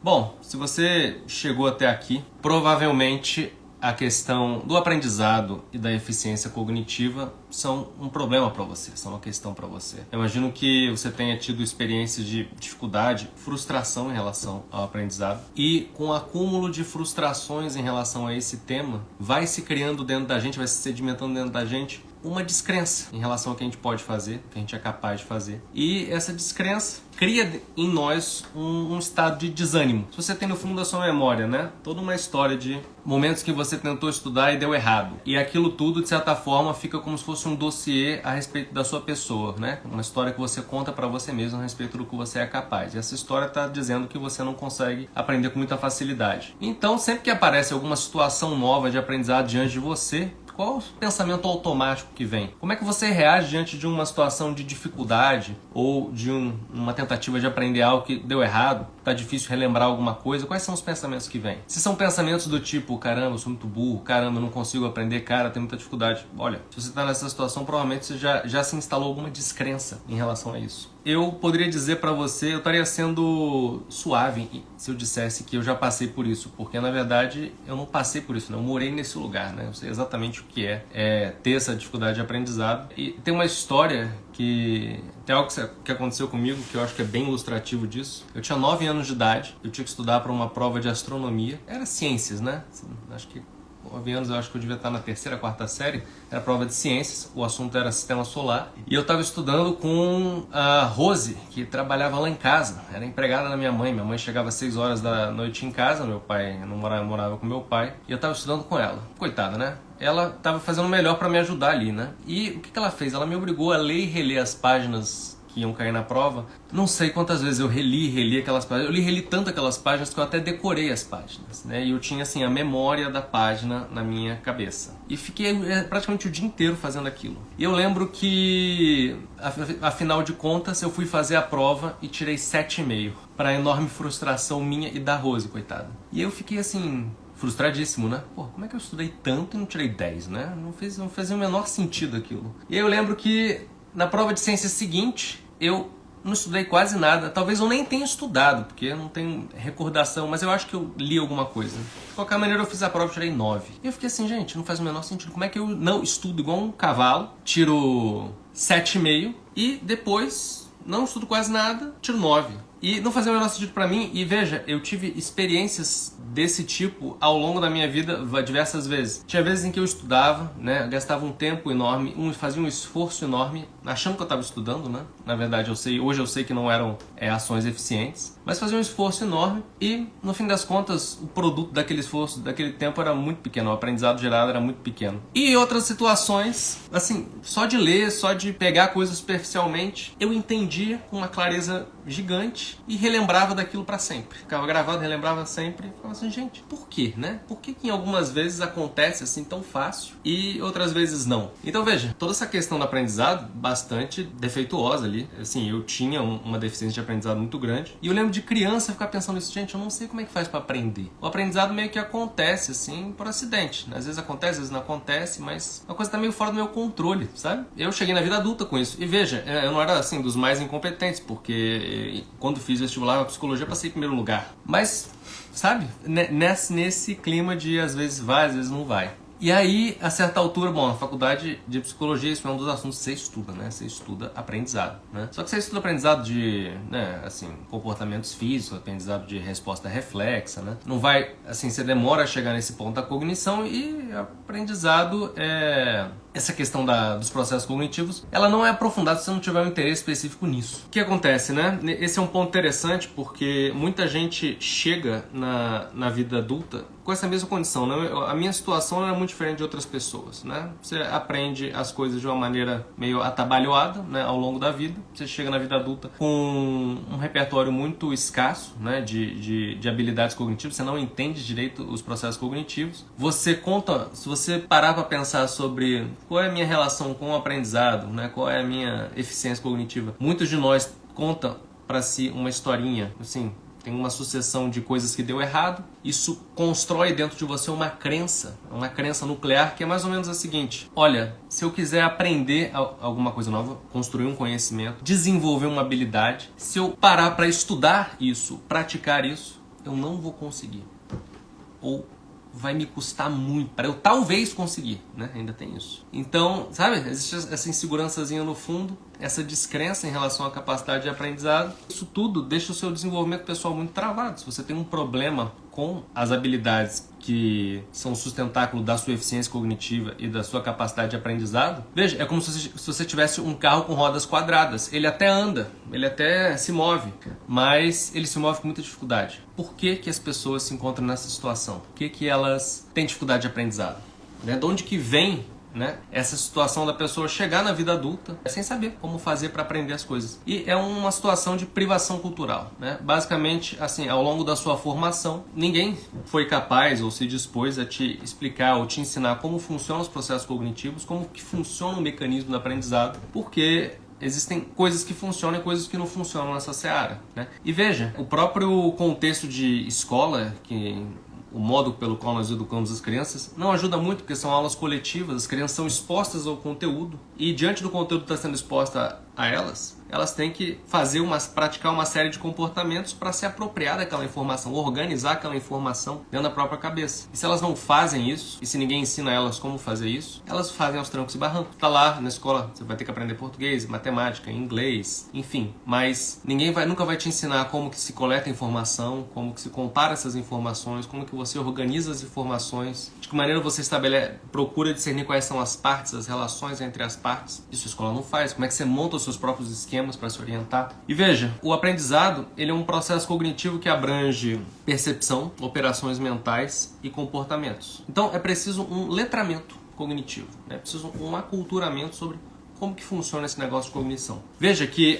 Bom, se você chegou até aqui, provavelmente a questão do aprendizado e da eficiência cognitiva são um problema para você, são uma questão para você. Eu imagino que você tenha tido experiências de dificuldade, frustração em relação ao aprendizado, e com o acúmulo de frustrações em relação a esse tema, vai se criando dentro da gente, vai se sedimentando dentro da gente uma descrença em relação ao que a gente pode fazer, que a gente é capaz de fazer. E essa descrença cria em nós um estado de desânimo. Se você tem no fundo da sua memória, né, toda uma história de momentos que você tentou estudar e deu errado. E aquilo tudo, de certa forma, fica como se fosse um dossiê a respeito da sua pessoa, né? Uma história que você conta para você mesmo a respeito do que você é capaz. E essa história está dizendo que você não consegue aprender com muita facilidade. Então, sempre que aparece alguma situação nova de aprendizado diante de você, qual o pensamento automático que vem? Como é que você reage diante de uma situação de dificuldade ou de uma tentativa de aprender algo que deu errado? Tá difícil relembrar alguma coisa? Quais são os pensamentos que vêm? Se são pensamentos do tipo, caramba, eu sou muito burro, caramba, eu não consigo aprender, cara, tenho muita dificuldade. Olha, se você está nessa situação, provavelmente você já se instalou alguma descrença em relação a isso. Eu poderia dizer para você, eu estaria sendo suave se eu dissesse que eu já passei por isso, porque na verdade eu não passei por isso, não. Eu morei nesse lugar, né? Eu sei exatamente o que é ter essa dificuldade de aprendizado. E tem uma história tem algo que aconteceu comigo que eu acho que é bem ilustrativo disso. Eu tinha 9 anos de idade, eu tinha que estudar para uma prova de astronomia. Era ciências, né? Acho que 9 anos, eu acho que eu devia estar na terceira, quarta série. Era prova de ciências, o assunto era sistema solar. E eu estava estudando com a Rose, que trabalhava lá em casa. Era empregada da minha mãe. Minha mãe chegava às 6 horas da noite em casa. Meu pai não morava com meu pai. E eu estava estudando com ela. Coitada, né? Ela estava fazendo o melhor para me ajudar ali, né? E o que ela fez? Ela me obrigou a ler e reler as páginas que iam cair na prova. Não sei quantas vezes eu reli aquelas páginas. Eu reli tanto aquelas páginas que eu até decorei as páginas, né? E eu tinha, assim, a memória da página na minha cabeça. E fiquei praticamente o dia inteiro fazendo aquilo. E eu lembro que, afinal de contas, eu fui fazer a prova e tirei 7,5. Para enorme frustração minha e da Rose, coitada. E eu fiquei, assim, frustradíssimo, né? Pô, como é que eu estudei tanto e não tirei 10, né? Não fazia o menor sentido aquilo. E aí eu lembro que na prova de ciências seguinte, eu não estudei quase nada. Talvez eu nem tenha estudado, porque eu não tenho recordação, mas eu acho que eu li alguma coisa. De qualquer maneira, eu fiz a prova e tirei 9. E eu fiquei assim, gente, não faz o menor sentido. Como é que eu não estudo igual um cavalo, tiro 7,5 e depois não estudo quase nada, tiro 9. E não fazia o menor sentido pra mim. E veja, eu tive experiências desse tipo ao longo da minha vida diversas vezes. Tinha vezes em que eu estudava, né, gastava um tempo enorme, fazia um esforço enorme, achando que eu estava estudando, né? Na verdade, hoje eu sei que não eram ações eficientes, mas fazia um esforço enorme e, no fim das contas, o produto daquele esforço, daquele tempo era muito pequeno, o aprendizado gerado era muito pequeno. E em outras situações, assim, só de ler, só de pegar coisas superficialmente, eu entendia com uma clareza gigante e relembrava daquilo para sempre. Ficava gravado, relembrava sempre, ficava assim, gente, por quê, né? Por que em algumas vezes acontece assim tão fácil e outras vezes não? Então veja, toda essa questão do aprendizado bastante defeituosa ali. Assim, eu tinha uma deficiência de aprendizado muito grande e eu lembro de criança ficar pensando isso, gente, eu não sei como é que faz para aprender. O aprendizado meio que acontece assim por acidente, né? Às vezes acontece, às vezes não acontece, mas a coisa tá meio fora do meu controle, sabe? Eu cheguei na vida adulta com isso e veja, eu não era assim dos mais incompetentes, porque quando fiz vestibular na psicologia passei em primeiro lugar, mas sabe, nesse clima de às vezes vai, às vezes não vai. E aí, a certa altura, bom, na faculdade de psicologia, isso é um dos assuntos que você estuda, né? Você estuda aprendizado, né? Só que você estuda aprendizado de, né, assim, comportamentos físicos, aprendizado de resposta reflexa, né? Não vai, assim, você demora a chegar nesse ponto da cognição e aprendizado essa questão dos processos cognitivos, ela não é aprofundada se você não tiver um interesse específico nisso. O que acontece, né? Esse é um ponto interessante porque muita gente chega na vida adulta com essa mesma condição, né? A minha situação era muito diferente de outras pessoas, né? Você aprende as coisas de uma maneira meio atabalhoada, né, ao longo da vida. Você chega na vida adulta com um repertório muito escasso, né, de habilidades cognitivas. Você não entende direito os processos cognitivos. Você conta, se você parar para pensar sobre qual é a minha relação com o aprendizado, né, qual é a minha eficiência cognitiva, muitos de nós contam para si uma historinha, assim, tem uma sucessão de coisas que deu errado. Isso constrói dentro de você uma crença nuclear que é mais ou menos a seguinte: olha, se eu quiser aprender alguma coisa nova, construir um conhecimento, desenvolver uma habilidade, se eu parar para estudar isso, praticar isso, eu não vou conseguir. Ou vai me custar muito para eu talvez conseguir, né? Ainda tem isso. Então, sabe, existe essa insegurançazinha no fundo, essa descrença em relação à capacidade de aprendizado. Isso tudo deixa o seu desenvolvimento pessoal muito travado. Se você tem um problema com as habilidades que são o sustentáculo da sua eficiência cognitiva e da sua capacidade de aprendizado, veja, é como se você tivesse um carro com rodas quadradas. Ele até anda, ele até se move, mas ele se move com muita dificuldade. Por que que as pessoas se encontram nessa situação? Por que que elas têm dificuldade de aprendizado? Né? De onde que vem, né, essa situação da pessoa chegar na vida adulta sem saber como fazer para aprender as coisas? E é uma situação de privação cultural, né? Basicamente, assim, ao longo da sua formação, ninguém foi capaz ou se dispôs a te explicar ou te ensinar como funcionam os processos cognitivos, como que funciona o mecanismo do aprendizado, porque existem coisas que funcionam e coisas que não funcionam nessa seara, né? E veja, o próprio contexto de escola, o modo pelo qual nós educamos as crianças, não ajuda muito, porque são aulas coletivas, as crianças são expostas ao conteúdo, e diante do conteúdo que está sendo exposta a elas têm que praticar uma série de comportamentos para se apropriar daquela informação, organizar aquela informação dentro da própria cabeça. E se elas não fazem isso, e se ninguém ensina elas como fazer isso, elas fazem aos trancos e barrancos. Tá lá na escola, você vai ter que aprender português, matemática, inglês, enfim. Mas ninguém nunca vai te ensinar como que se coleta informação, como que se compara essas informações, como que você organiza as informações, de que maneira você procura discernir quais são as partes, as relações entre as partes. Isso a escola não faz. Como é que você monta os seus próprios esquemas para se orientar? E veja, o aprendizado, ele é um processo cognitivo que abrange percepção, operações mentais e comportamentos. Então é preciso um letramento cognitivo, é preciso um aculturamento sobre como que funciona esse negócio de cognição. Veja que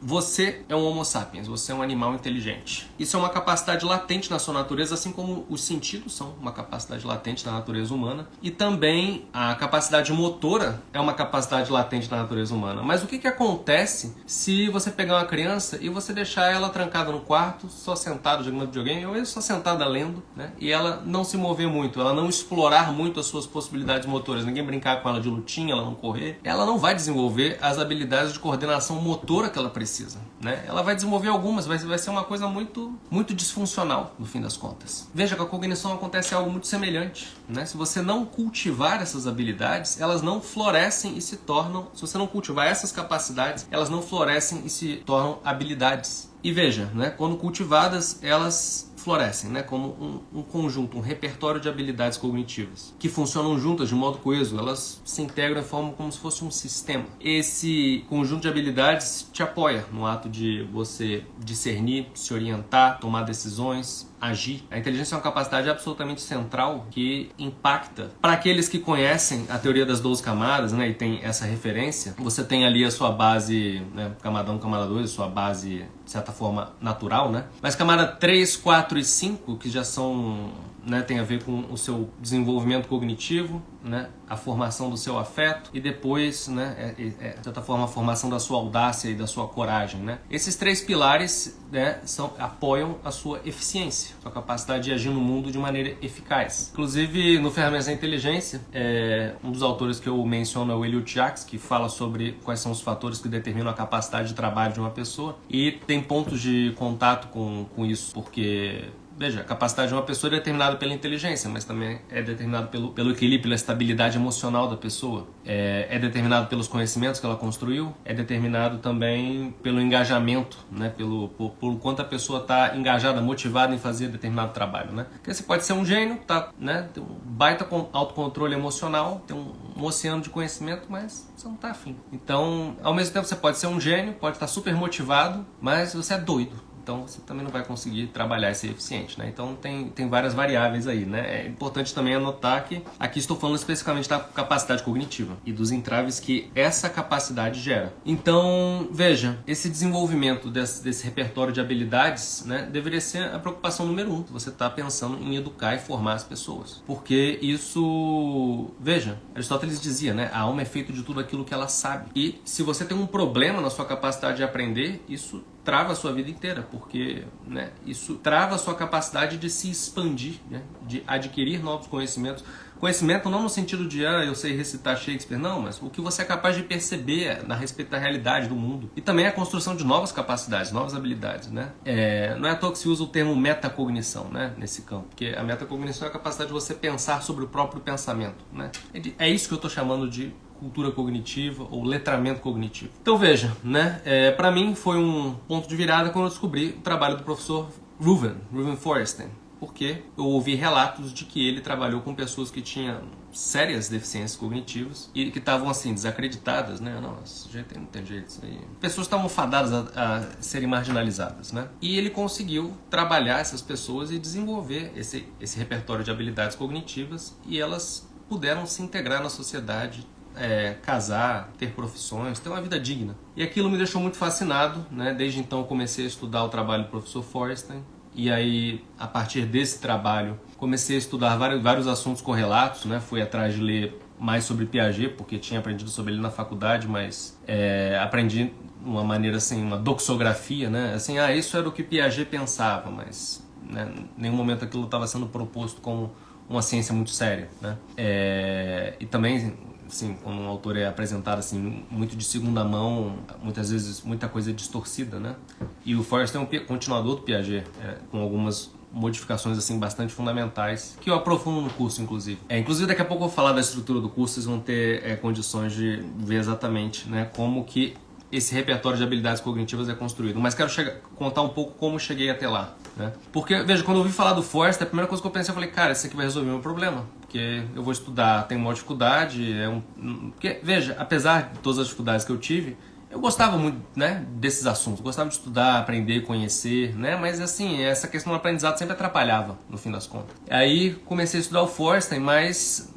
você é um homo sapiens, você é um animal inteligente. Isso é uma capacidade latente na sua natureza, assim como os sentidos são uma capacidade latente na natureza humana. E também a capacidade motora é uma capacidade latente na natureza humana. Mas o que acontece se você pegar uma criança e você deixar ela trancada no quarto, só sentada jogando videogame, ou só sentada lendo, né? E ela não se mover muito, ela não explorar muito as suas possibilidades motoras, ninguém brincar com ela de lutinha, ela não correr, ela não vai desenvolver as habilidades de coordenação motora que ela precisa, né? Ela vai desenvolver algumas, vai ser uma coisa muito, muito disfuncional no fim das contas. Veja que a cognição acontece algo muito semelhante, né? Se você não cultivar essas habilidades, elas não florescem e se tornam, se você não cultivar essas capacidades, elas não florescem e se tornam habilidades. E veja, né? Quando cultivadas, elas florescem, né? Como um conjunto, um repertório de habilidades cognitivas que funcionam juntas de modo coeso, elas se integram e formam como se fosse um sistema. Esse conjunto de habilidades te apoia no ato de você discernir, se orientar, tomar decisões, agir. A inteligência é uma capacidade absolutamente central que impacta. Para aqueles que conhecem a teoria das 12 camadas, né, e tem essa referência, você tem ali a sua base, né, camada 1, camada 2, a sua base, de certa forma, natural, né? Mas camada 3, 4 e 5, que já são, né, tem a ver com o seu desenvolvimento cognitivo, né, a formação do seu afeto e depois, né, de certa forma, a formação da sua audácia e da sua coragem, né? Esses três pilares, né, apoiam a sua eficiência, sua capacidade de agir no mundo de maneira eficaz. Inclusive, no Ferramentas da Inteligência, um dos autores que eu menciono é o Elliot Jaques, que fala sobre quais são os fatores que determinam a capacidade de trabalho de uma pessoa, e tem pontos de contato com isso, porque veja, a capacidade de uma pessoa é determinada pela inteligência, mas também é determinada pelo equilíbrio, pela estabilidade emocional da pessoa. É determinado pelos conhecimentos que ela construiu, é determinado também pelo engajamento, né? Por quanto a pessoa está engajada, motivada em fazer determinado trabalho, né? Porque você pode ser um gênio, né? Tem um baita autocontrole emocional, tem um oceano de conhecimento, mas você não está afim. Então, ao mesmo tempo, você pode ser um gênio, pode estar super motivado, mas você é doido. Então você também não vai conseguir trabalhar e ser eficiente, né? Então tem várias variáveis aí, né? É importante também anotar que aqui estou falando especificamente da capacidade cognitiva e dos entraves que essa capacidade gera. Então, veja, esse desenvolvimento desse repertório de habilidades, né, deveria ser a preocupação número 1. Você está pensando em educar e formar as pessoas. Porque isso, veja, Aristóteles dizia, né? A alma é feita de tudo aquilo que ela sabe. E se você tem um problema na sua capacidade de aprender, isso trava a sua vida inteira, porque, né, isso trava a sua capacidade de se expandir, né, de adquirir novos conhecimentos. Conhecimento não no sentido de, eu sei recitar Shakespeare, não, mas o que você é capaz de perceber a respeito da realidade do mundo. E também a construção de novas capacidades, novas habilidades, né? Não é à toa que se usa o termo metacognição, né, nesse campo, porque a metacognição é a capacidade de você pensar sobre o próprio pensamento, né? É isso que eu estou chamando de cultura cognitiva ou letramento cognitivo. Então veja, né, para mim foi um ponto de virada quando eu descobri o trabalho do professor Ruven Forreston, porque eu ouvi relatos de que ele trabalhou com pessoas que tinham sérias deficiências cognitivas e que estavam assim desacreditadas, né? Não, esse jeito aí não tem jeito, isso aí. Pessoas estavam fadadas a serem marginalizadas, né? E ele conseguiu trabalhar essas pessoas e desenvolver esse repertório de habilidades cognitivas, e elas puderam se integrar na sociedade, casar, ter profissões, ter uma vida digna. E aquilo me deixou muito fascinado, né? Desde então eu comecei a estudar o trabalho do professor Forreston, e aí, a partir desse trabalho, comecei a estudar vários assuntos correlatos, né? Fui atrás de ler mais sobre Piaget, porque tinha aprendido sobre ele na faculdade, mas aprendi de uma maneira assim, uma doxografia, né? Assim, isso era o que Piaget pensava, mas, né, em nenhum momento aquilo estava sendo proposto como uma ciência muito séria, né? E também, assim, quando um autor é apresentado assim, muito de segunda mão, muitas vezes muita coisa distorcida, né? E o Forreston é um continuador do Piaget, com algumas modificações assim bastante fundamentais, que eu aprofundo no curso, inclusive. Inclusive, daqui a pouco eu vou falar da estrutura do curso, vocês vão ter condições de ver exatamente, né, como que esse repertório de habilidades cognitivas é construído. Mas quero contar um pouco como cheguei até lá, né? Porque, veja, quando eu ouvi falar do Forreston, a primeira coisa que eu pensei, eu falei, cara, isso aqui vai resolver o meu problema. Porque eu vou estudar, tem uma dificuldade, Porque, veja, apesar de todas as dificuldades que eu tive, eu gostava muito, né, desses assuntos, gostava de estudar, aprender, conhecer, né, mas assim, essa questão do aprendizado sempre atrapalhava, no fim das contas. Aí comecei a estudar o Forreston, mas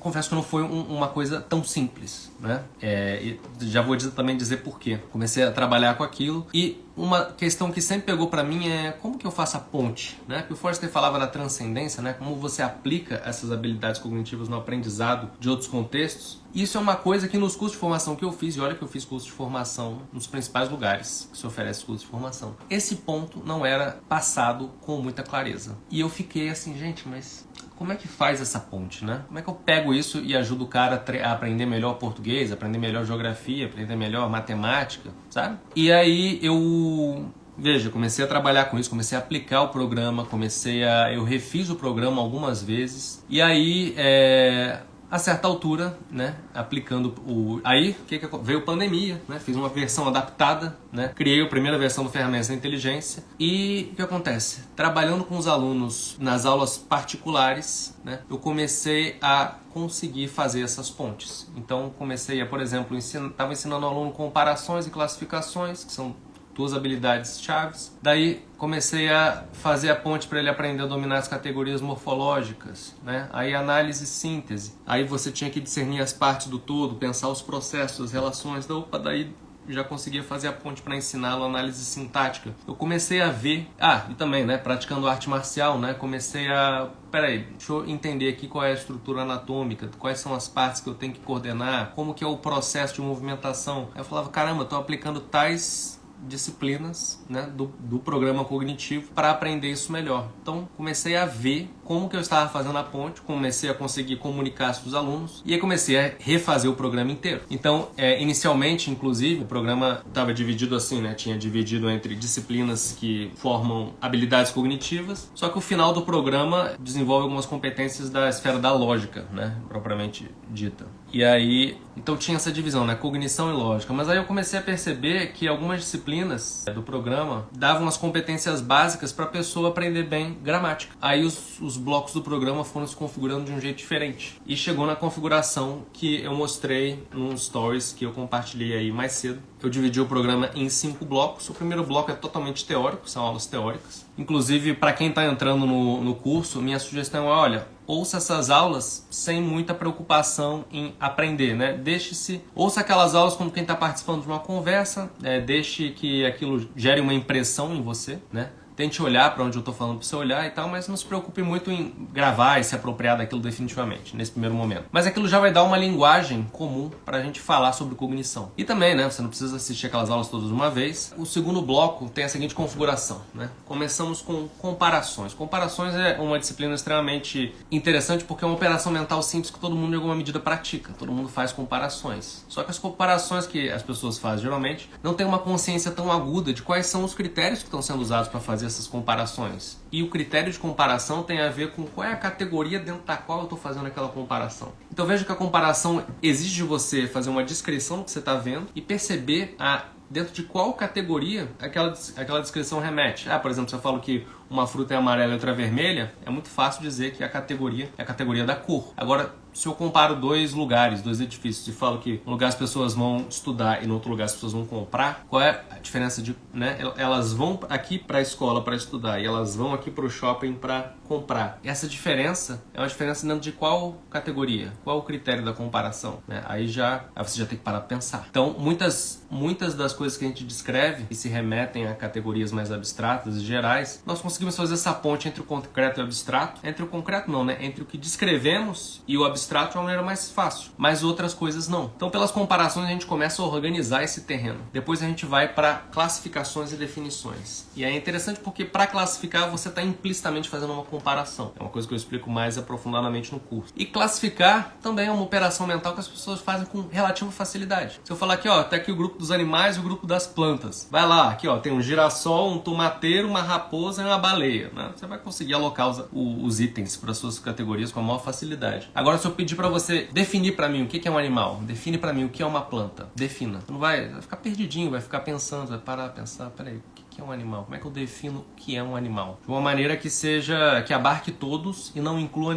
confesso que não foi uma coisa tão simples, né? E já vou também dizer por quê. Comecei a trabalhar com aquilo, e uma questão que sempre pegou para mim é como que eu faço a ponte, né? Porque o Forreston falava da transcendência, né? Como você aplica essas habilidades cognitivas no aprendizado de outros contextos. Isso é uma coisa que nos cursos de formação que eu fiz, e olha que eu fiz curso de formação nos principais lugares que se oferece curso de formação, esse ponto não era passado com muita clareza. E eu fiquei assim, gente, mas como é que faz essa ponte, né? Como é que eu pego isso e ajudo o cara a aprender melhor português, aprender melhor geografia, aprender melhor matemática, sabe? E aí veja, comecei a trabalhar com isso, comecei a aplicar o programa, eu refiz o programa algumas vezes, e aí, a certa altura, né, aplicando aí, veio pandemia, né, fiz uma versão adaptada, né, criei a primeira versão do Ferramentas da Inteligência, e o que acontece? Trabalhando com os alunos nas aulas particulares, né, eu comecei a conseguir fazer essas pontes. Então, comecei a, por exemplo, estava ensinando ao aluno comparações e classificações, que são duas habilidades chaves. Daí comecei a fazer a ponte para ele aprender a dominar as categorias morfológicas, né? Aí análise e síntese. Aí você tinha que discernir as partes do todo, pensar os processos, as relações. Daí já conseguia fazer a ponte para ensiná-lo análise sintática. Eu comecei a ver, e também, né, praticando arte marcial, né, comecei a, deixa eu entender aqui qual é a estrutura anatômica, quais são as partes que eu tenho que coordenar, como que é o processo de movimentação. Aí eu falava, caramba, estou aplicando tais disciplinas, né, do programa cognitivo para aprender isso melhor. Então comecei a ver como que eu estava fazendo a ponte, comecei a conseguir comunicar isso com os alunos, e aí comecei a refazer o programa inteiro. Então, inicialmente, inclusive, o programa estava dividido assim, né, tinha dividido entre disciplinas que formam habilidades cognitivas, só que o final do programa desenvolve algumas competências da esfera da lógica, né, propriamente dita. E aí, então tinha essa divisão, né, cognição e lógica. Mas aí eu comecei a perceber que algumas disciplinas do programa davam as competências básicas para a pessoa aprender bem gramática. Aí os blocos do programa foram se configurando de um jeito diferente. E chegou na configuração que eu mostrei nos stories que eu compartilhei aí mais cedo. Eu dividi o programa em 5 blocos. O primeiro bloco é totalmente teórico, são aulas teóricas. Inclusive, para quem está entrando no curso, minha sugestão é, olha, ouça essas aulas sem muita preocupação em aprender, né? Ouça aquelas aulas como quem está participando de uma conversa, deixe que aquilo gere uma impressão em você, né? tente olhar para onde eu estou falando para você olhar e tal, mas não se preocupe muito em gravar e se apropriar daquilo definitivamente, nesse primeiro momento. Mas aquilo já vai dar uma linguagem comum para a gente falar sobre cognição. E também, né, você não precisa assistir aquelas aulas todas de uma vez. O segundo bloco tem a seguinte configuração, né? Começamos com comparações. Comparações é uma disciplina extremamente interessante porque é uma operação mental simples que todo mundo em alguma medida pratica. Todo mundo faz comparações. Só que as comparações que as pessoas fazem geralmente não tem uma consciência tão aguda de quais são os critérios que estão sendo usados para fazer essas comparações. E o critério de comparação tem a ver com qual é a categoria dentro da qual eu estou fazendo aquela comparação. Então veja que a comparação exige de você fazer uma descrição do que você está vendo e perceber dentro de qual categoria aquela descrição remete. Por exemplo, se eu falo que uma fruta é amarela e outra é vermelha, é muito fácil dizer que a categoria é a categoria da cor. Agora, se eu comparo dois lugares, dois edifícios, e falo que um lugar as pessoas vão estudar e no outro lugar as pessoas vão comprar, qual é a diferença de, né? Elas vão aqui para a escola para estudar e elas vão aqui para o shopping para comprar. E essa diferença é uma diferença dentro de qual categoria? Qual é o critério da comparação? Né? Aí você já tem que parar para pensar. Então, muitas das coisas que a gente descreve e se remetem a categorias mais abstratas e gerais, nós conseguimos fazer essa ponte entre o concreto e o abstrato. Entre o concreto não, né? Entre o que descrevemos e o abstrato de uma maneira mais fácil, mas outras coisas não. Então, pelas comparações, a gente começa a organizar esse terreno. Depois a gente vai para classificações e definições. E é interessante porque para classificar você está implicitamente fazendo uma comparação. É uma coisa que eu explico mais aprofundadamente no curso. E classificar também é uma operação mental que as pessoas fazem com relativa facilidade. Se eu falar aqui, ó, tá aqui o grupo dos animais e o grupo das plantas. Vai lá, aqui ó, tem um girassol, um tomateiro, uma raposa e uma baleia. Né? Você vai conseguir alocar os itens para suas categorias com a maior facilidade. Agora, se eu pedir para você definir para mim o que é um animal, define para mim o que é uma planta, defina. Você não vai ficar perdidinho, vai ficar pensando, vai parar a pensar, peraí, o que é um animal? Como é que eu defino o que é um animal? De uma maneira que abarque todos e não inclua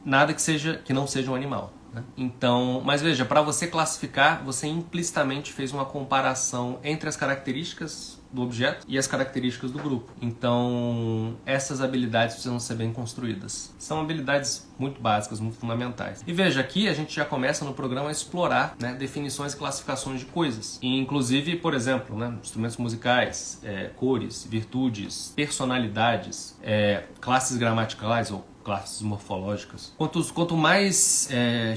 nada que não seja um animal. Então, mas veja, para você classificar, você implicitamente fez uma comparação entre as características do objeto e as características do grupo. Então, essas habilidades precisam ser bem construídas. São habilidades muito básicas, muito fundamentais. E veja, aqui a gente já começa no programa a explorar, né, definições e classificações de coisas. E, inclusive, por exemplo, né, instrumentos musicais, cores, virtudes, personalidades, classes gramaticais ou classes morfológicas. Quanto mais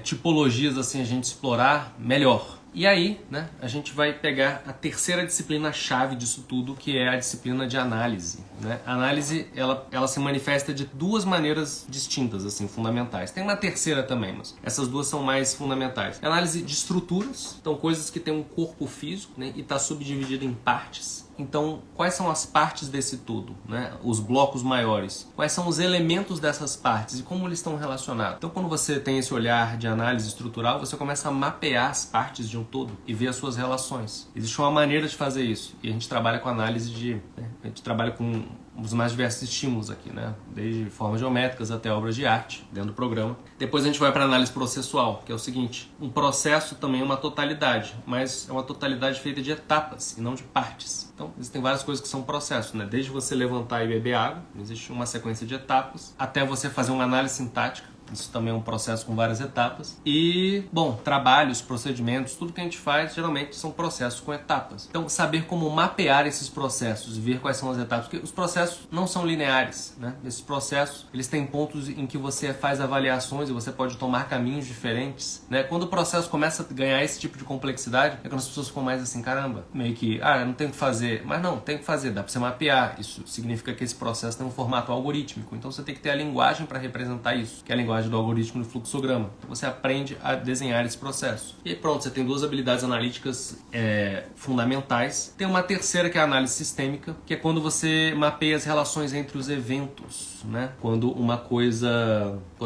tipologias assim a gente explorar, melhor. E aí, né, a gente vai pegar a terceira disciplina-chave disso tudo, que é a disciplina de análise. Né? A análise, ela se manifesta de duas maneiras distintas, assim, fundamentais. Tem uma terceira também, mas essas duas são mais fundamentais. A análise de estruturas, então coisas que têm um corpo físico, né, e está subdividido em partes. Então, quais são as partes desse todo, né? Os blocos maiores? Quais são os elementos dessas partes e como eles estão relacionados? Então, quando você tem esse olhar de análise estrutural, você começa a mapear as partes de um todo e ver as suas relações. Existe uma maneira de fazer isso e a gente trabalha com análise a gente trabalha com os mais diversos estímulos aqui, né? Desde formas geométricas até obras de arte dentro do programa. Depois a gente vai para a análise processual, que é o seguinte: um processo também é uma totalidade, mas é uma totalidade feita de etapas e não de partes. Então, existem várias coisas que são processos, né? Desde você levantar e beber água, existe uma sequência de etapas, até você fazer uma análise sintática. Isso também é um processo com várias etapas. E, bom, trabalhos, procedimentos, tudo que a gente faz geralmente são processos com etapas. Então, saber como mapear esses processos e ver quais são as etapas, porque os processos não são lineares, né? Esses processos, eles têm pontos em que você faz avaliações e você pode tomar caminhos diferentes, né? Quando o processo começa a ganhar esse tipo de complexidade, é quando as pessoas ficam mais assim, caramba, meio que, eu não tenho que fazer. Mas não, tem que fazer, dá pra você mapear. Isso significa que esse processo tem um formato algorítmico. Então, você tem que ter a linguagem para representar isso, que é a linguagem do algoritmo do fluxograma. Então você aprende a desenhar esse processo. E aí pronto, você tem duas habilidades analíticas fundamentais. Tem uma terceira que é a análise sistêmica, que é quando você mapeia as relações entre os eventos, né? Quando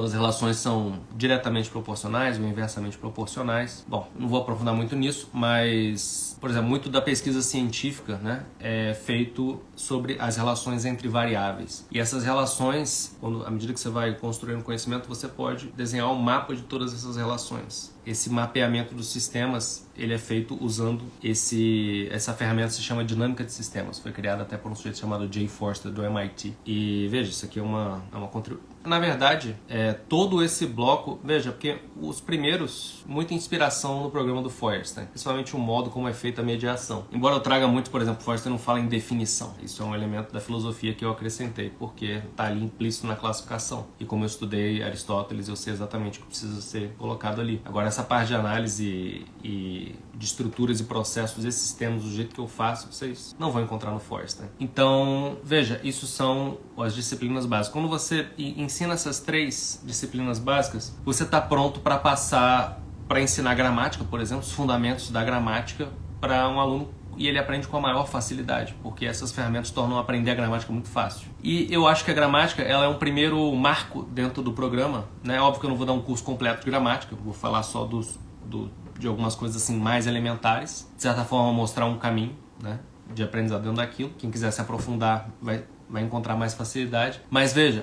as relações são diretamente proporcionais ou inversamente proporcionais. Bom, não vou aprofundar muito nisso, mas, por exemplo, muito da pesquisa científica, né, é feito sobre as relações entre variáveis. E essas relações, à medida que você vai construindo conhecimento, você pode desenhar um mapa de todas essas relações. esse mapeamento dos sistemas, ele é feito usando essa ferramenta que se chama dinâmica de sistemas. Foi criada até por um sujeito chamado Jay Forster, do MIT. E veja, isso aqui é uma contribuição. Na verdade, todo esse bloco, veja, porque os primeiros, muita inspiração no programa do Forster, principalmente o modo como é feita a mediação. Embora eu traga muito, por exemplo, Forster não fala em definição. Isso é um elemento da filosofia que eu acrescentei, porque está ali implícito na classificação. E como eu estudei Aristóteles, eu sei exatamente o que precisa ser colocado ali. Agora, essa parte de análise e de estruturas e processos e sistemas do jeito que eu faço, vocês não vão encontrar no Forster. Então, veja, isso são as disciplinas básicas. Quando você ensina essas 3 disciplinas básicas, você está pronto para passar, para ensinar gramática, por exemplo, os fundamentos da gramática para um aluno, e ele aprende com a maior facilidade, porque essas ferramentas tornam aprender a gramática muito fácil. E eu acho que a gramática, ela é um primeiro marco dentro do programa, né? Óbvio que eu não vou dar um curso completo de gramática, eu vou falar só de algumas coisas assim mais elementares, de certa forma mostrar um caminho, né, de aprendizado dentro daquilo. Quem quiser se aprofundar vai encontrar mais facilidade. Mas veja,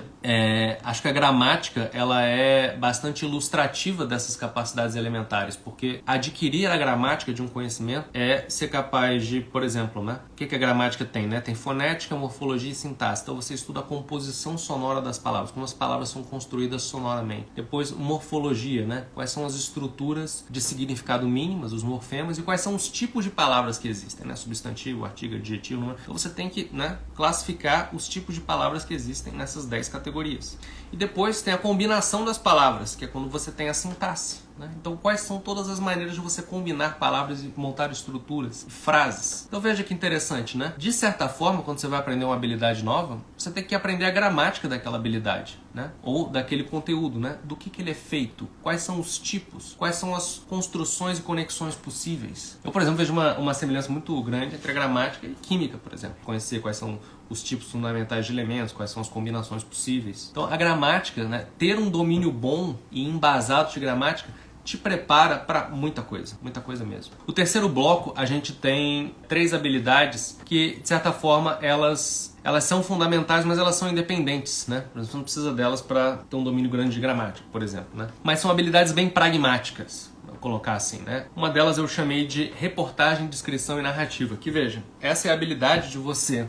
acho que a gramática, ela é bastante ilustrativa dessas capacidades elementares, porque adquirir a gramática de um conhecimento é ser capaz de, por exemplo, né, o que a gramática tem, né? Tem fonética, morfologia e sintaxe. Então você estuda a composição sonora das palavras, como as palavras são construídas sonoramente. Depois, morfologia, né? Quais são as estruturas de significado mínimas, os morfemas, e quais são os tipos de palavras que existem, né? Substantivo, artigo, adjetivo, número. Então você tem que, né, classificar os tipos de palavras que existem nessas 10 categorias. E depois tem a combinação das palavras, que é quando você tem a sintaxe, né? Então, quais são todas as maneiras de você combinar palavras e montar estruturas, frases? Então, veja que interessante, né? De certa forma, quando você vai aprender uma habilidade nova, você tem que aprender a gramática daquela habilidade, né? Ou daquele conteúdo, né? Do que ele é feito, quais são os tipos, quais são as construções e conexões possíveis. Eu, por exemplo, vejo uma semelhança muito grande entre a gramática e química, por exemplo. Conhecer quais são os tipos fundamentais de elementos, quais são as combinações possíveis. Então, a gramática, né? Ter um domínio bom e embasado de gramática te prepara para muita coisa mesmo. O terceiro bloco, a gente tem 3 habilidades que, de certa forma, elas são fundamentais, mas elas são independentes, né? Você não precisa delas para ter um domínio grande de gramática, por exemplo, né? Mas são habilidades bem pragmáticas, vou colocar assim, né? Uma delas eu chamei de reportagem, descrição e narrativa, que veja, essa é a habilidade de você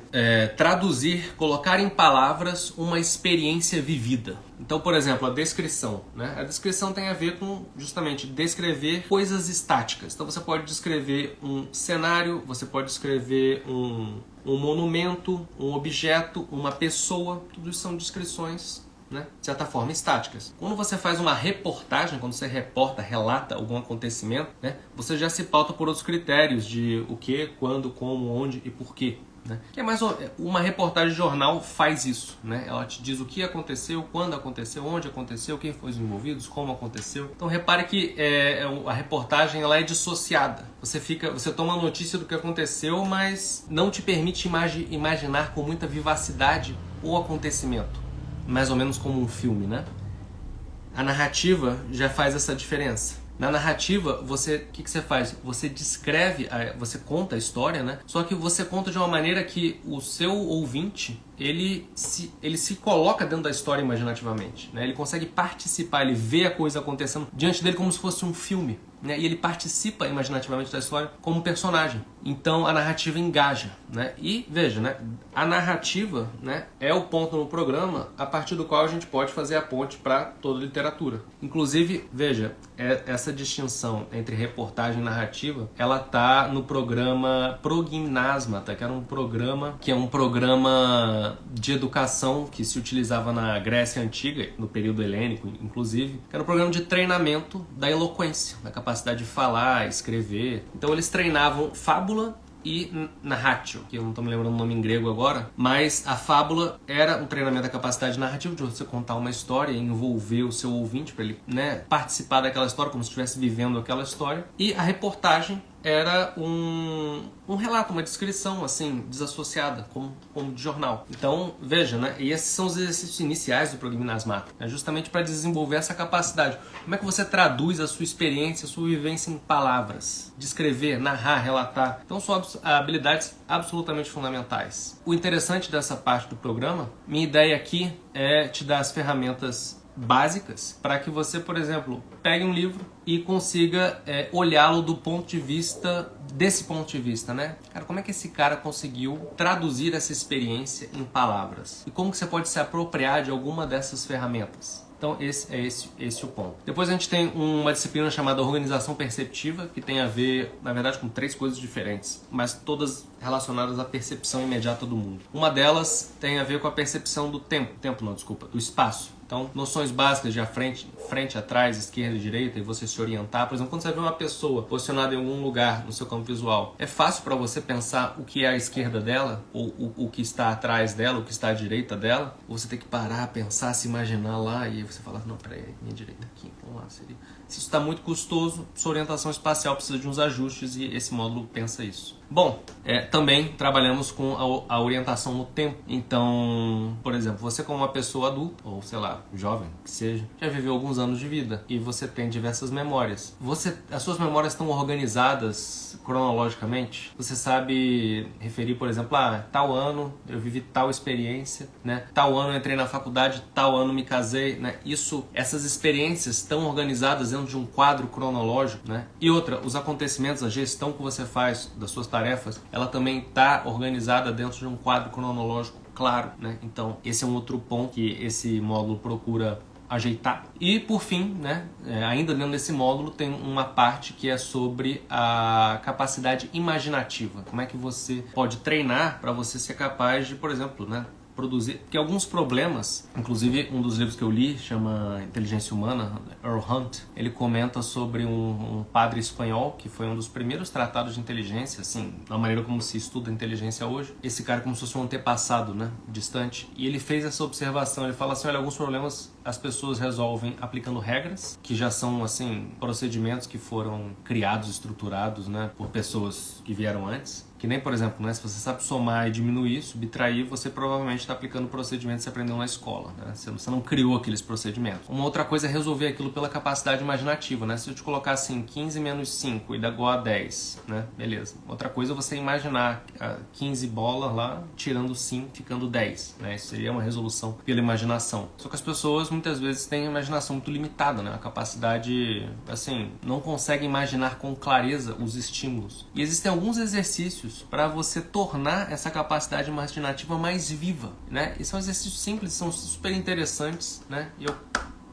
traduzir, colocar em palavras uma experiência vivida. Então, por exemplo, a descrição, né? A descrição tem a ver com, justamente, descrever coisas estáticas. Então, você pode descrever um cenário, você pode descrever um monumento, um objeto, uma pessoa. Tudo isso são descrições, né, de certa forma, estáticas. Quando você faz uma reportagem, quando você reporta, relata algum acontecimento, né, você já se pauta por outros critérios de o que, quando, como, onde e por quê. Né? Que é mais uma reportagem de jornal faz isso, né? Ela te diz o que aconteceu, quando aconteceu, onde aconteceu, quem foi os envolvidos, como aconteceu. Então repare que a reportagem ela é dissociada. Você toma a notícia do que aconteceu, mas não te permite imaginar com muita vivacidade o acontecimento, mais ou menos como um filme, né? A narrativa já faz essa diferença. Na narrativa, o que você faz? Você descreve, você conta a história, né? Só que você conta de uma maneira que o seu ouvinte, ele se coloca dentro da história imaginativamente, né? Ele consegue participar, ele vê a coisa acontecendo diante dele como se fosse um filme, né? E ele participa imaginativamente da história como personagem. Então a narrativa engaja, né? E veja, né? A narrativa, né, é o ponto no programa a partir do qual a gente pode fazer a ponte para toda a literatura. Inclusive, veja, essa distinção entre reportagem e narrativa, ela tá no programa Progymnasmata, que é um programa de educação que se utilizava na Grécia Antiga, no período helênico, inclusive, que era um programa de treinamento da eloquência, da capacidade de falar, escrever. Então eles treinavam fábula e narratio, que eu não estou me lembrando o nome em grego agora, mas a fábula era um treinamento da capacidade narrativa, de você contar uma história e envolver o seu ouvinte para ele, né, participar daquela história como se estivesse vivendo aquela história. E a reportagem era um relato, uma descrição assim, desassociada, como de jornal. Então, veja, né? E esses são os exercícios iniciais do Progymnasmata, né? Justamente para desenvolver essa capacidade. Como é que você traduz a sua experiência, a sua vivência em palavras? Descrever, narrar, relatar. Então, são habilidades absolutamente fundamentais. O interessante dessa parte do programa, minha ideia aqui é te dar as ferramentas básicas para que você, por exemplo, pegue um livro e consiga olhá-lo desse ponto de vista, né? Cara, como é que esse cara conseguiu traduzir essa experiência em palavras? E como que você pode se apropriar de alguma dessas ferramentas? Então esse o ponto. Depois a gente tem uma disciplina chamada organização perceptiva, que tem a ver, na verdade, com 3 coisas diferentes, mas todas relacionadas à percepção imediata do mundo. Uma delas tem a ver com a percepção do do espaço. Então, noções básicas de frente, atrás, esquerda e direita, e você se orientar. Por exemplo, quando você vê uma pessoa posicionada em algum lugar no seu campo visual, é fácil para você pensar o que é a esquerda dela, ou o que está atrás dela, o que está à direita dela? Ou você tem que parar, pensar, se imaginar lá, e aí você fala, não, peraí, minha direita aqui, então lá seria... Se isso está muito custoso, sua orientação espacial precisa de uns ajustes e esse módulo pensa isso. Bom, também trabalhamos com a orientação no tempo. Então, por exemplo, você como uma pessoa adulta, ou sei lá, jovem, que seja, já viveu alguns anos de vida e você tem diversas memórias. As suas memórias estão organizadas cronologicamente? Você sabe referir, por exemplo, tal ano eu vivi tal experiência, né? Tal ano eu entrei na faculdade, tal ano me casei, né? Essas experiências estão organizadas dentro de um quadro cronológico, né? E outra, os acontecimentos, a gestão que você faz das suas tarefas, ela também está organizada dentro de um quadro cronológico claro, né? Então, esse é um outro ponto que esse módulo procura ajeitar. E por fim, né, ainda dentro desse módulo tem uma parte que é sobre a capacidade imaginativa. Como é que você pode treinar para você ser capaz de, por exemplo, né, produzir, porque alguns problemas, inclusive um dos livros que eu li chama Inteligência Humana, Earl Hunt, ele comenta sobre um padre espanhol que foi um dos primeiros tratados de inteligência, assim, da maneira como se estuda a inteligência hoje. Esse cara como se fosse um antepassado, né, distante, e ele fez essa observação, ele fala assim, olha, alguns problemas as pessoas resolvem aplicando regras, que já são, assim, procedimentos que foram criados, estruturados, né, por pessoas que vieram antes. Que nem, por exemplo, né, se você sabe somar e diminuir, subtrair, você provavelmente está aplicando procedimentos que você aprendeu na escola, né? Você não criou aqueles procedimentos. Uma outra coisa é resolver aquilo pela capacidade imaginativa, né? Se eu te colocar assim, 15 menos 5 e dá igual a 10, né? Beleza. Outra coisa é você imaginar 15 bolas lá, tirando 5, ficando 10, né? Isso seria uma resolução pela imaginação. Só que as pessoas muitas vezes têm a imaginação muito limitada, né? A capacidade, assim, não conseguem imaginar com clareza os estímulos. E existem alguns exercícios para você tornar essa capacidade imaginativa mais viva, né? E são exercícios simples, são super interessantes, né? E eu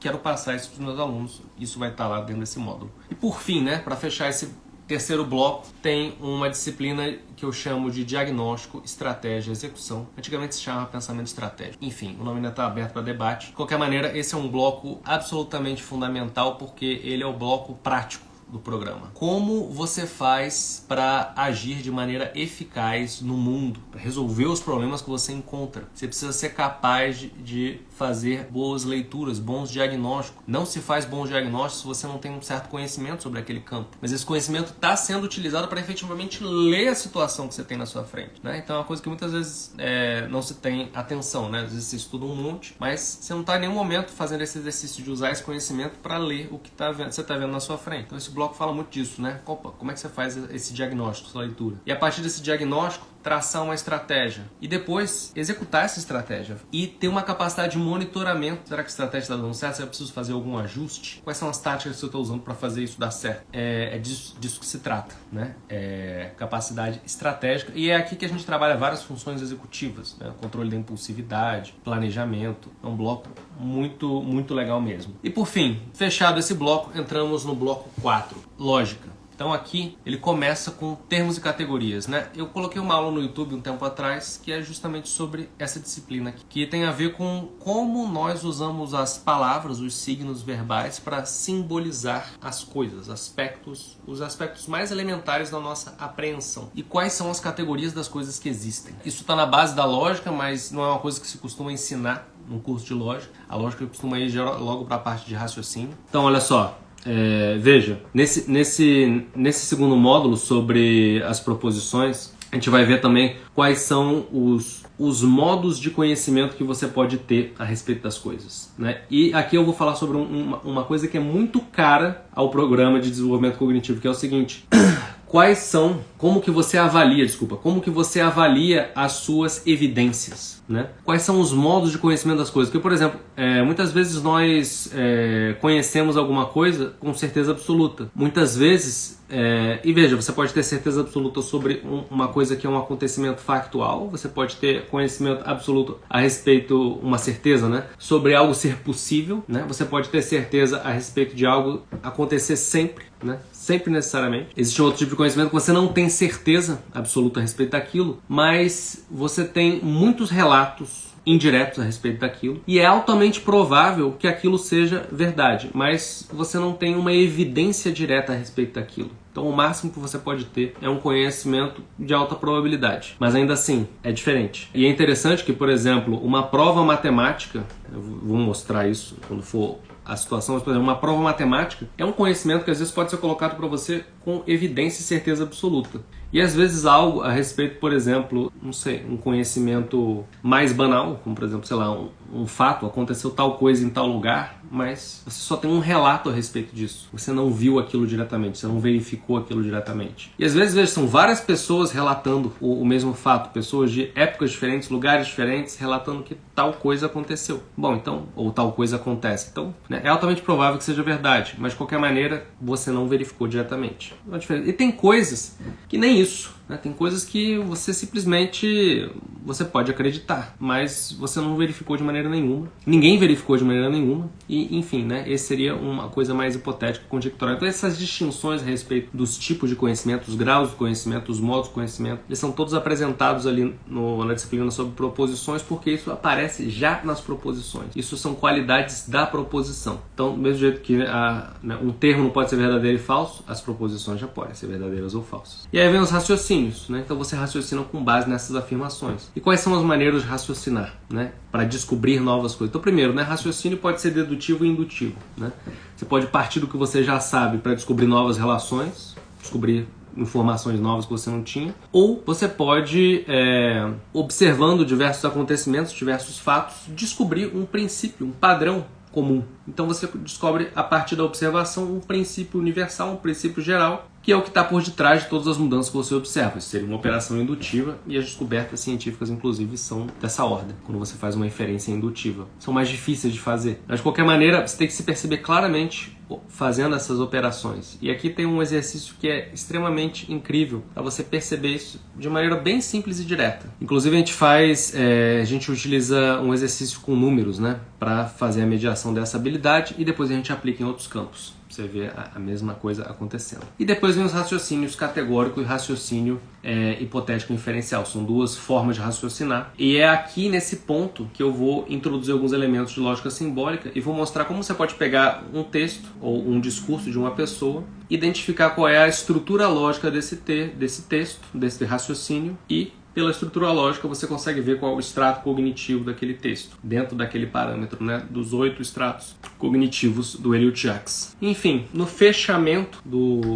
quero passar isso para os meus alunos. Isso vai estar lá dentro desse módulo. E por fim, né, para fechar esse terceiro bloco, tem uma disciplina que eu chamo de diagnóstico, estratégia e execução. Antigamente se chamava pensamento estratégico. Enfim, o nome ainda está aberto para debate. De qualquer maneira, esse é um bloco absolutamente fundamental porque ele é o bloco prático do programa. Como você faz para agir de maneira eficaz no mundo, para resolver os problemas que você encontra? Você precisa ser capaz de fazer boas leituras, bons diagnósticos. Não se faz bons diagnósticos se você não tem um certo conhecimento sobre aquele campo. Mas esse conhecimento está sendo utilizado para efetivamente ler a situação que você tem na sua frente, né? Então é uma coisa que muitas vezes não se tem atenção, né? Às vezes você estuda um monte, mas você não está em nenhum momento fazendo esse exercício de usar esse conhecimento para ler o que você está vendo na sua frente. Então esse bloco fala muito disso, né? Como é que você faz esse diagnóstico, essa leitura? E a partir desse diagnóstico, traçar uma estratégia. E depois, executar essa estratégia. E ter uma capacidade de monitoramento. Será que a estratégia está dando certo? Será que eu preciso fazer algum ajuste? Quais são as táticas que eu estou usando para fazer isso dar certo? É disso que se trata, né? Capacidade estratégica. E é aqui que a gente trabalha várias funções executivas, né? Controle da impulsividade, planejamento. É um bloco muito, muito legal mesmo. E por fim, fechado esse bloco, entramos no bloco 4. Lógica. Então aqui ele começa com termos e categorias, né? Eu coloquei uma aula no YouTube um tempo atrás que é justamente sobre essa disciplina aqui, que tem a ver com como nós usamos as palavras, os signos verbais para simbolizar as coisas, os aspectos mais elementares da nossa apreensão. E quais são as categorias das coisas que existem. Isso está na base da lógica, mas não é uma coisa que se costuma ensinar num curso de lógica. A lógica costuma ir logo para a parte de raciocínio. Então olha só. Veja, nesse segundo módulo sobre as proposições, a gente vai ver também quais são os modos de conhecimento que você pode ter a respeito das coisas, né? E aqui eu vou falar sobre uma coisa que é muito cara ao programa de desenvolvimento cognitivo, que é o seguinte: como que você avalia as suas evidências, né? Quais são os modos de conhecimento das coisas? Porque, por exemplo, muitas vezes nós conhecemos alguma coisa com certeza absoluta. Muitas vezes, e veja, você pode ter certeza absoluta sobre uma coisa que é um acontecimento factual, você pode ter conhecimento absoluto a respeito, uma certeza, né, sobre algo ser possível, né? Você pode ter certeza a respeito de algo acontecer sempre, né? Sempre necessariamente. Existe outro tipo de conhecimento que você não tem certeza absoluta a respeito daquilo, mas você tem muitos relatos indiretos a respeito daquilo e é altamente provável que aquilo seja verdade, mas você não tem uma evidência direta a respeito daquilo. Então o máximo que você pode ter é um conhecimento de alta probabilidade, mas ainda assim é diferente. E é interessante que, por exemplo, uma prova matemática, eu vou mostrar isso quando for a situação, mas, por exemplo, uma prova matemática é um conhecimento que às vezes pode ser colocado para você com evidência e certeza absoluta. E às vezes algo a respeito, por exemplo, não sei, um conhecimento mais banal, como por exemplo, sei lá, um fato, aconteceu tal coisa em tal lugar, mas você só tem um relato a respeito disso. Você não viu aquilo diretamente, você não verificou aquilo diretamente. E às vezes, veja, são várias pessoas relatando o mesmo fato, pessoas de épocas diferentes, lugares diferentes, relatando que tal coisa aconteceu. Bom, então, ou tal coisa acontece. Então, né, é altamente provável que seja verdade, mas de qualquer maneira, você não verificou diretamente. E tem coisas que nem isso. Tem coisas que você simplesmente você pode acreditar, mas você não verificou de maneira nenhuma. Ninguém verificou de maneira nenhuma. E, enfim, né, esse seria uma coisa mais hipotética, conjectural. Então essas distinções a respeito dos tipos de conhecimento, os graus de conhecimento, os modos de conhecimento, eles são todos apresentados ali na disciplina sobre proposições, porque isso aparece já nas proposições. Isso são qualidades da proposição. Então, do mesmo jeito que um termo não pode ser verdadeiro e falso, as proposições já podem ser verdadeiras ou falsas. E aí vem os raciocínios. Né? Então você raciocina com base nessas afirmações. E quais são as maneiras de raciocinar, né? Para descobrir novas coisas? Então, primeiro, né, raciocínio pode ser dedutivo e indutivo. Né? Você pode partir do que você já sabe para descobrir novas relações, descobrir informações novas que você não tinha, ou você pode, observando diversos acontecimentos, diversos fatos, descobrir um princípio, um padrão comum. Então você descobre a partir da observação um princípio universal, um princípio geral, que é o que está por detrás de todas as mudanças que você observa. Isso seria uma operação indutiva e as descobertas científicas, inclusive, são dessa ordem, quando você faz uma inferência indutiva. São mais difíceis de fazer. Mas, de qualquer maneira, você tem que se perceber claramente fazendo essas operações. E aqui tem um exercício que é extremamente incrível para você perceber isso de maneira bem simples e direta. Inclusive, a gente utiliza um exercício com números, né, para fazer a mediação dessa habilidade e depois a gente aplica em outros campos. Você vê a mesma coisa acontecendo. E depois vem os raciocínios categórico e raciocínio hipotético inferencial. São duas formas de raciocinar. E é aqui nesse ponto que eu vou introduzir alguns elementos de lógica simbólica e vou mostrar como você pode pegar um texto ou um discurso de uma pessoa, identificar qual é a estrutura lógica desse texto, desse raciocínio e pela estrutura lógica você consegue ver qual é o extrato cognitivo daquele texto, dentro daquele parâmetro, né, dos 8 estratos cognitivos do Eliot-Jacques. Enfim, no fechamento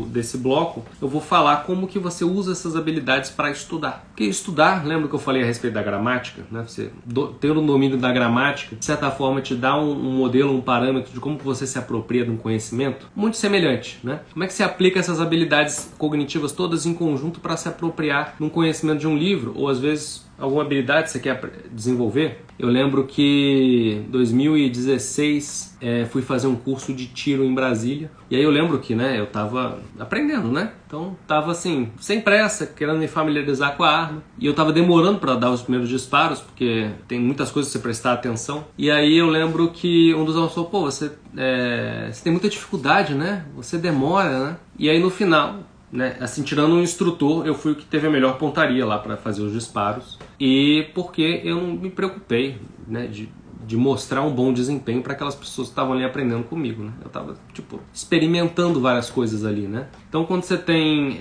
desse bloco, eu vou falar como que você usa essas habilidades para estudar. Porque estudar, lembra que eu falei a respeito da gramática? Né? Você ter o domínio da gramática, de certa forma, te dá um modelo, um parâmetro de como que você se apropria de um conhecimento muito semelhante. Né? Como é que você aplica essas habilidades cognitivas todas em conjunto para se apropriar de um conhecimento de um livro, ou às vezes alguma habilidade que você quer desenvolver? Eu lembro que em 2016 fui fazer um curso de tiro em Brasília. E aí eu lembro que, né, eu tava aprendendo, né? Então tava assim, sem pressa, querendo me familiarizar com a arma. E eu tava demorando para dar os primeiros disparos, porque tem muitas coisas pra você prestar atenção. E aí eu lembro que um dos alunos falou, pô, você tem muita dificuldade, né? Você demora, né? E aí no final, né, assim, tirando um instrutor, eu fui o que teve a melhor pontaria lá para fazer os disparos. E porque eu não me preocupei, né, de mostrar um bom desempenho para aquelas pessoas que estavam ali aprendendo comigo, né? Eu estava, tipo, experimentando várias coisas ali, né? Então, quando você tem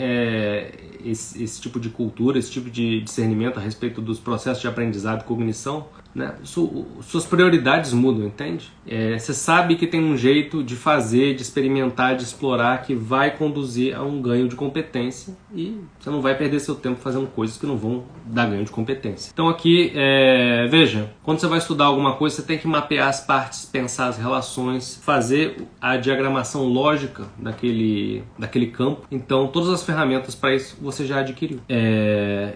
esse tipo de cultura, esse tipo de discernimento a respeito dos processos de aprendizado e cognição, né? Suas prioridades mudam, entende? Você sabe que tem um jeito de fazer, de experimentar, de explorar que vai conduzir a um ganho de competência e você não vai perder seu tempo fazendo coisas que não vão dar ganho de competência. Então aqui, veja, quando você vai estudar alguma coisa, você tem que mapear as partes, pensar as relações, fazer a diagramação lógica daquele campo. Então todas as ferramentas para isso você já adquiriu.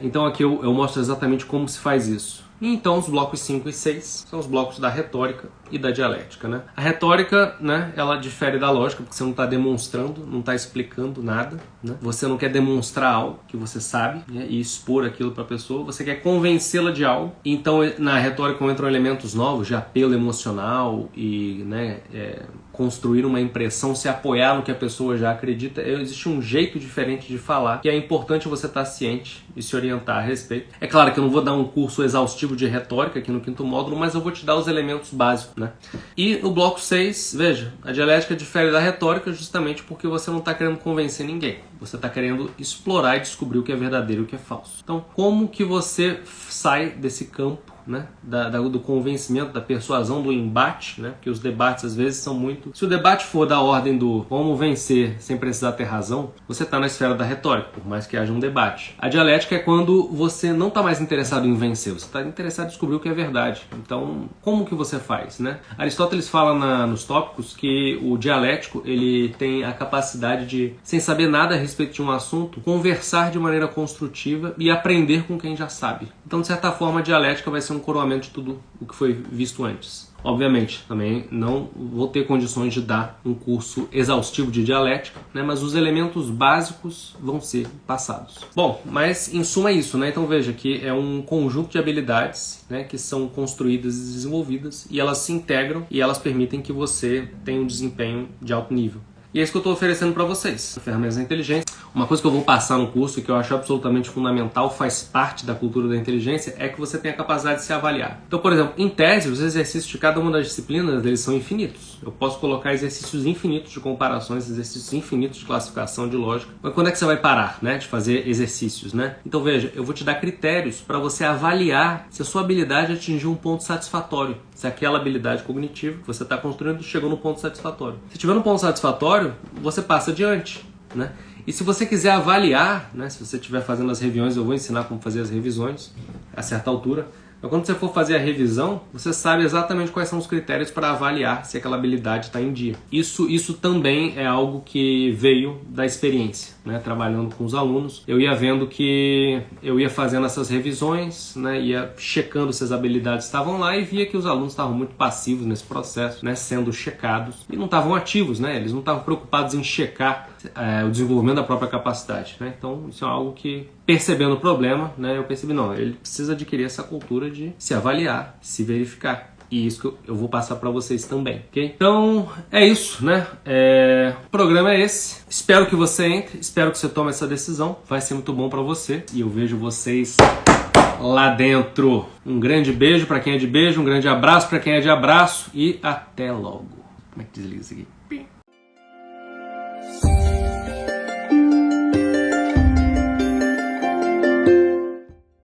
Então aqui eu mostro exatamente como se faz isso. E então os blocos 5 e 6 são os blocos da retórica e da dialética, né? A retórica, né, ela difere da lógica porque você não está demonstrando, não está explicando nada, né? Você não quer demonstrar algo que você sabe, né, e expor aquilo para a pessoa, você quer convencê-la de algo. Então na retórica entram elementos novos de apelo emocional e, né, construir uma impressão, se apoiar no que a pessoa já acredita. Existe um jeito diferente de falar que é importante você estar ciente e se orientar a respeito. É claro que eu não vou dar um curso exaustivo de retórica aqui no 5º módulo, mas eu vou te dar os elementos básicos, né? E o bloco 6, veja, a dialética difere da retórica justamente porque você não está querendo convencer ninguém. Você está querendo explorar e descobrir o que é verdadeiro e o que é falso. Então, como que você sai desse campo, né, do convencimento, da persuasão, do embate, né, porque os debates às vezes são muito... Se o debate for da ordem do como vencer sem precisar ter razão, você está na esfera da retórica, por mais que haja um debate. A dialética é quando você não está mais interessado em vencer, você está interessado em descobrir o que é verdade. Então, como que você faz, né? Aristóteles fala nos tópicos que o dialético ele tem a capacidade de, sem saber nada a respeito de um assunto, conversar de maneira construtiva e aprender com quem já sabe. Então, de certa forma, a dialética vai ser um coroamento de tudo o que foi visto antes. Obviamente, também não vou ter condições de dar um curso exaustivo de dialética, né, mas os elementos básicos vão ser passados. Bom, mas em suma é isso, né? Então veja que é um conjunto de habilidades, né, que são construídas e desenvolvidas e elas se integram e elas permitem que você tenha um desempenho de alto nível. E é isso que eu estou oferecendo para vocês, ferramentas da inteligência. Uma coisa que eu vou passar no curso e que eu acho absolutamente fundamental, faz parte da cultura da inteligência, é que você tenha a capacidade de se avaliar. Então, por exemplo, em tese, os exercícios de cada uma das disciplinas, eles são infinitos. Eu posso colocar exercícios infinitos de comparações, exercícios infinitos de classificação, de lógica. Mas quando é que você vai parar, né, de fazer exercícios, né? Então, veja, eu vou te dar critérios para você avaliar se a sua habilidade atingiu um ponto satisfatório. Se aquela habilidade cognitiva que você está construindo chegou no ponto satisfatório. Se tiver no ponto satisfatório, você passa adiante, né? E se você quiser avaliar, né, se você estiver fazendo as revisões, eu vou ensinar como fazer as revisões a certa altura. Mas quando você for fazer a revisão, você sabe exatamente quais são os critérios para avaliar se aquela habilidade está em dia. Isso também é algo que veio da experiência, né? Trabalhando com os alunos, eu ia vendo que eu ia fazendo essas revisões, né? Ia checando se as habilidades estavam lá e via que os alunos estavam muito passivos nesse processo, né? Sendo checados e não estavam ativos, né? Eles não estavam preocupados em checar o desenvolvimento da própria capacidade, né? Então isso é algo que, percebendo o problema, né, eu percebi, não, ele precisa adquirir essa cultura de se avaliar, se verificar. E isso que eu vou passar para vocês também, ok? Então, é isso, né? O programa é esse. Espero que você entre, espero que você tome essa decisão. Vai ser muito bom para você. E eu vejo vocês lá dentro. Um grande beijo para quem é de beijo, um grande abraço para quem é de abraço. E até logo. Como é que desliga isso aqui?